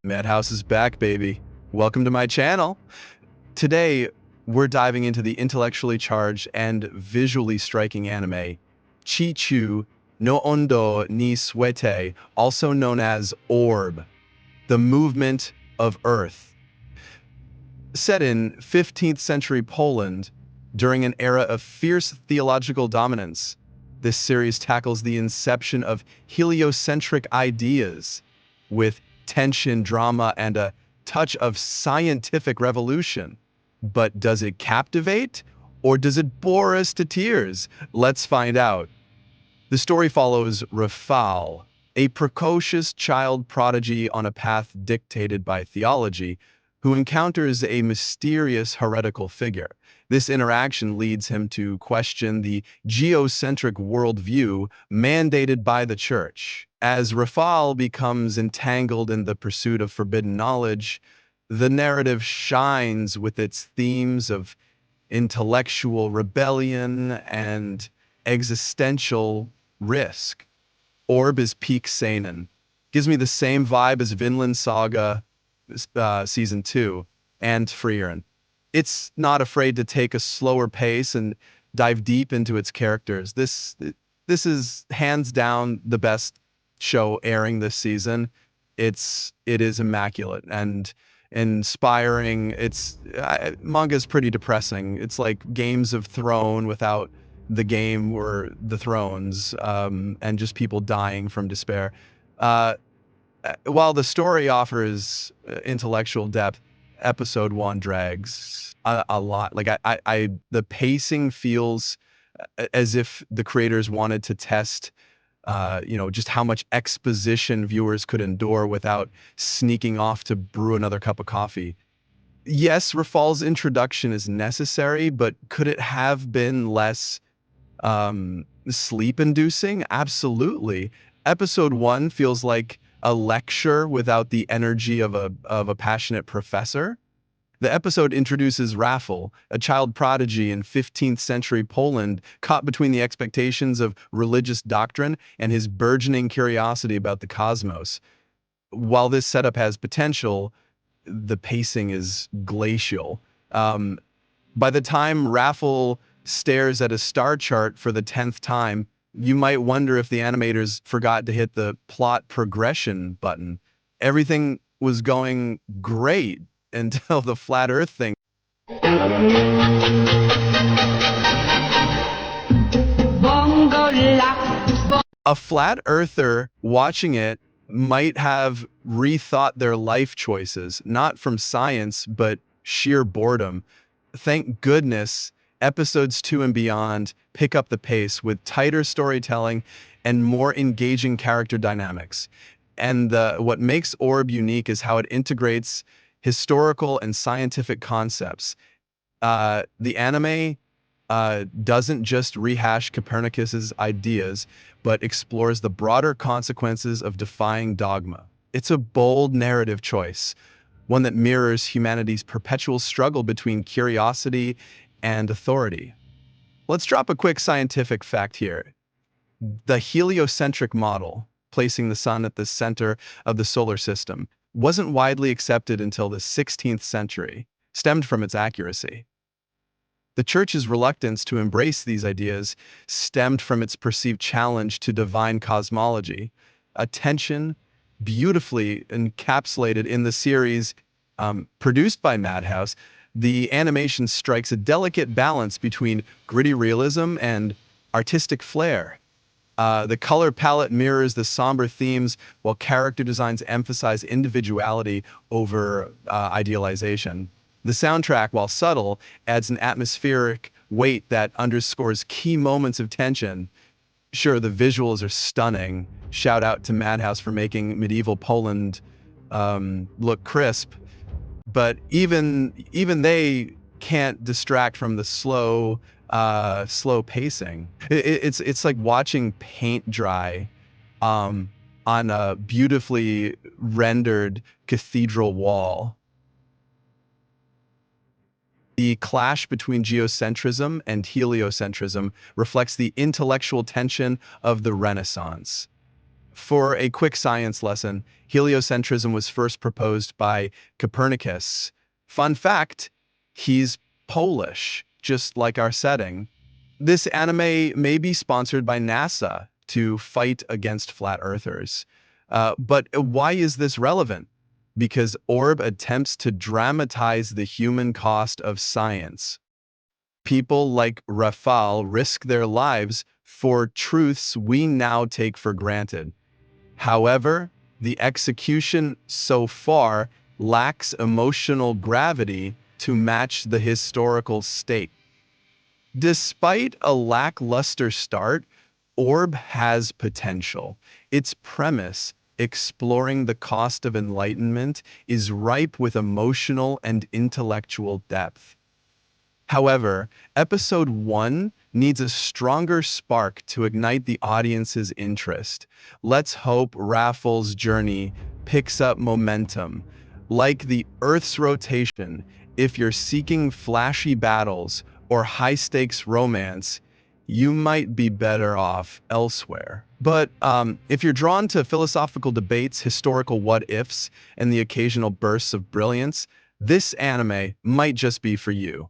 Madhouse is back, baby. Welcome to my channel. Today, we're diving into the intellectually charged and visually striking anime, Chichu no Ondo ni Suete, also known as Orb, the movement of Earth. Set in 15th century Poland, during an era of fierce theological dominance, this series tackles the inception of heliocentric ideas with tension, drama, and a touch of scientific revolution. But does it captivate or does it bore us to tears? Let's find out. The story follows Rafal, a precocious child prodigy on a path dictated by theology, who encounters a mysterious heretical figure. This interaction leads him to question the geocentric worldview mandated by the church. As Rafal becomes entangled in the pursuit of forbidden knowledge, the narrative shines with its themes of intellectual rebellion and existential risk. Orb is peak seinen. Gives me the same vibe as Vinland Saga season 2 and Frieren. It's not afraid to take a slower pace and dive deep into its characters. This is hands down the best show airing this season. It is immaculate and inspiring. Manga is pretty depressing. It's like Games of Thrones without the game or the thrones, and just people dying from despair. Uh, while the story offers intellectual depth, episode one drags a lot. Like the pacing feels as if the creators wanted to test, just how much exposition viewers could endure without sneaking off to brew another cup of coffee. Yes, Rafal's introduction is necessary, but could it have been less sleep-inducing? Absolutely. Episode one feels like a lecture without the energy of a passionate professor. The episode introduces Raffle, a child prodigy in 15th century Poland, caught between the expectations of religious doctrine and his burgeoning curiosity about the cosmos. While this setup has potential, the pacing is glacial. Um, by the time Raffle stares at a star chart for the 10th time, you might wonder if the animators forgot to hit the plot progression button. Everything was going great until the flat earth thing. A flat earther watching it might have rethought their life choices, not from science, but sheer boredom. Thank goodness episodes 2 and beyond pick up the pace with tighter storytelling and more engaging character dynamics. And what makes Orb unique is how it integrates historical and scientific concepts. The anime doesn't just rehash Copernicus's ideas, but explores the broader consequences of defying dogma. It's a bold narrative choice, one that mirrors humanity's perpetual struggle between curiosity and authority. Let's drop a quick scientific fact here. The heliocentric model, placing the sun at the center of the solar system, wasn't widely accepted until the 16th century, stemmed from its accuracy. The Church's reluctance to embrace these ideas stemmed from its perceived challenge to divine cosmology, a tension beautifully encapsulated in the series produced by Madhouse. The animation strikes a delicate balance between gritty realism and artistic flair. The color palette mirrors the somber themes, while character designs emphasize individuality over idealization. The soundtrack, while subtle, adds an atmospheric weight that underscores key moments of tension. Sure, the visuals are stunning. Shout out to Madhouse for making medieval Poland look crisp. But even they can't distract from the slow pacing. It's like watching paint dry um, on a beautifully rendered cathedral wall. The clash between geocentrism and heliocentrism reflects the intellectual tension of the Renaissance. For a quick science lesson, heliocentrism was first proposed by Copernicus. Fun fact, he's Polish, just like our setting. This anime may be sponsored by NASA to fight against flat earthers. But why is this relevant? Because Orb attempts to dramatize the human cost of science. People like Rafal risk their lives for truths we now take for granted. However, the execution so far lacks emotional gravity to match the historical stake. Despite a lackluster start, Orb has potential. Its premise, exploring the cost of enlightenment, is ripe with emotional and intellectual depth. However, episode 1 needs a stronger spark to ignite the audience's interest. Let's hope Raffles' journey picks up momentum. Like the Earth's rotation, if you're seeking flashy battles or high-stakes romance, you might be better off elsewhere. But if you're drawn to philosophical debates, historical what-ifs, and the occasional bursts of brilliance, this anime might just be for you.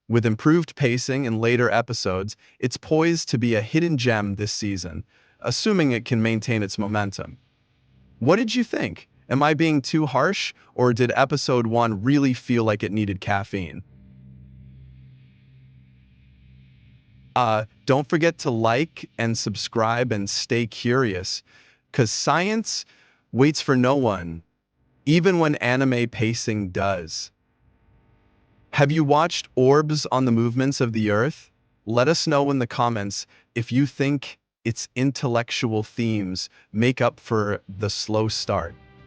With improved pacing in later episodes, it's poised to be a hidden gem this season, assuming it can maintain its momentum. What did you think? Am I being too harsh, or did episode 1 really feel like it needed caffeine? Don't forget to like and subscribe and stay curious, because science waits for no one, even when anime pacing does. Have you watched Orbs on the Movements of the Earth? Let us know in the comments if you think its intellectual themes make up for the slow start.